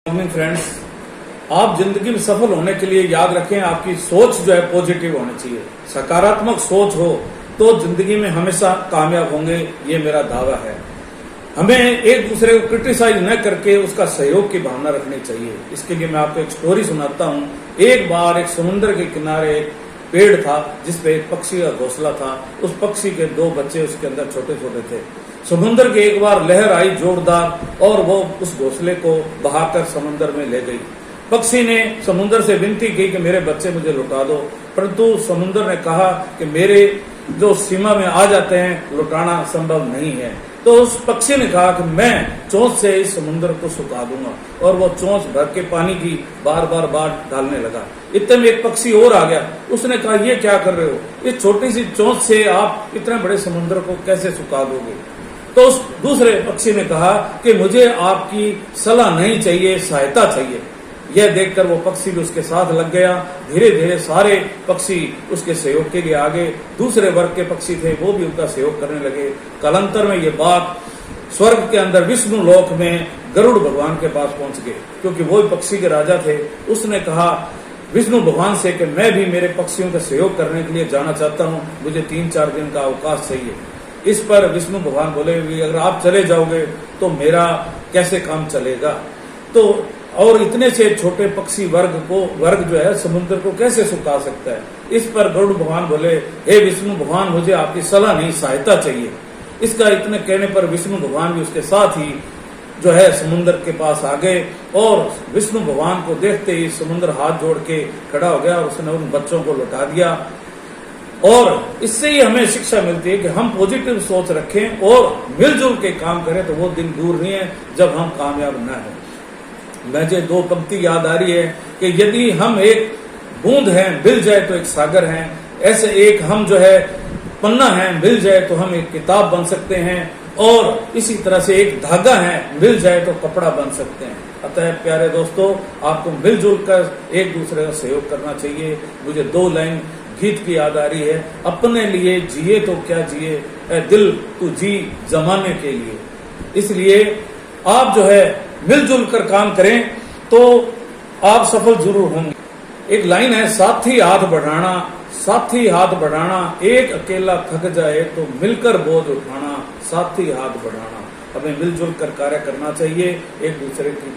Morning friends, आप जिंदगी में सफल होने के लिए याद रखें आपकी सोच जो है पॉजिटिव होनी चाहिए। सकारात्मक सोच हो तो जिंदगी में हमेशा कामयाब होंगे, ये मेरा दावा है। हमें एक दूसरे को क्रिटिसाइज न करके उसका सहयोग की भावना रखनी चाहिए। इसके लिए मैं आपको एक स्टोरी सुनाता हूँ। एक बार एक समुद्र के किनारे एक पेड़ था जिसपे एक पक्षी का घोंसला था। उस पक्षी के 2 बच्चे उसके अंदर छोटे छोटे थे। समुद्र की एक बार लहर आई जोरदार और वो उस घोंसले को बहाकर समुद्र में ले गई। पक्षी ने समुद्र से विनती की कि मेरे बच्चे मुझे लौटा दो, परंतु समुद्र ने कहा कि मेरे जो सीमा में आ जाते हैं लौटाना संभव नहीं है। तो उस पक्षी ने कहा कि मैं चोंच से इस समुद्र को सुखा दूंगा, और वो चोंच भर के पानी की बार बार डालने लगा। इतने में एक पक्षी और आ गया। उसने कहा ये क्या कर रहे हो, इस छोटी सी चोंच से आप इतने बड़े समुद्र को कैसे सुखा दोगे। तो उस दूसरे पक्षी ने कहा कि मुझे आपकी सलाह नहीं चाहिए, सहायता चाहिए। यह देखकर वो पक्षी भी उसके साथ लग गया। धीरे धीरे सारे पक्षी उसके सहयोग के लिए आगे। दूसरे वर्ग के पक्षी थे वो भी उनका सहयोग करने लगे। कालांतर में ये बात स्वर्ग के अंदर विष्णु लोक में गरुड़ भगवान के पास पहुंच गए, क्योंकि वो पक्षी के राजा थे। उसने कहा विष्णु भगवान से कि मैं भी मेरे पक्षियों का सहयोग करने के लिए जाना चाहता हूँ, मुझे 3-4 दिन का अवकाश चाहिए। इस पर विष्णु भगवान बोले अगर आप चले जाओगे तो मेरा कैसे काम चलेगा, तो और इतने से छोटे पक्षी वर्ग जो है समुद्र को कैसे सुखा सकता है। इस पर गरुड़ भगवान बोले हे विष्णु भगवान, मुझे आपकी सलाह नहीं सहायता चाहिए। इसका इतने कहने पर विष्णु भगवान भी उसके साथ ही जो है समुद्र के पास आ गए, और विष्णु भगवान को देखते ही समुद्र हाथ जोड़ के खड़ा हो गया और उसने उन बच्चों को लौटा दिया। और इससे ही हमें शिक्षा मिलती है कि हम पॉजिटिव सोच रखें और मिलजुल के काम करें, तो वो दिन दूर नहीं है जब हम कामयाब न हो। मुझे 2 पंक्ति याद आ रही है कि यदि हम एक बूंद हैं मिल जाए तो एक सागर हैं, ऐसे एक हम जो है पन्ना है मिल जाए तो हम एक किताब बन सकते हैं, और इसी तरह से एक धागा है मिल जाए तो कपड़ा बन सकते हैं। अतः प्यारे दोस्तों, आपको मिलजुल कर एक दूसरे का सहयोग करना चाहिए। मुझे 2 लाइन गीत की याद आ रही है, अपने लिए जिए तो क्या जिए, ऐ दिल तू जी जमाने के लिए। इसलिए आप जो है मिलजुल कर काम करें तो आप सफल जरूर होंगे। एक लाइन है, साथी हाथ बढ़ाना, एक अकेला थक जाए तो मिलकर बोझ उठाना, साथी हाथ बढ़ाना। हमें मिलजुल कर कार्य करना चाहिए, एक दूसरे की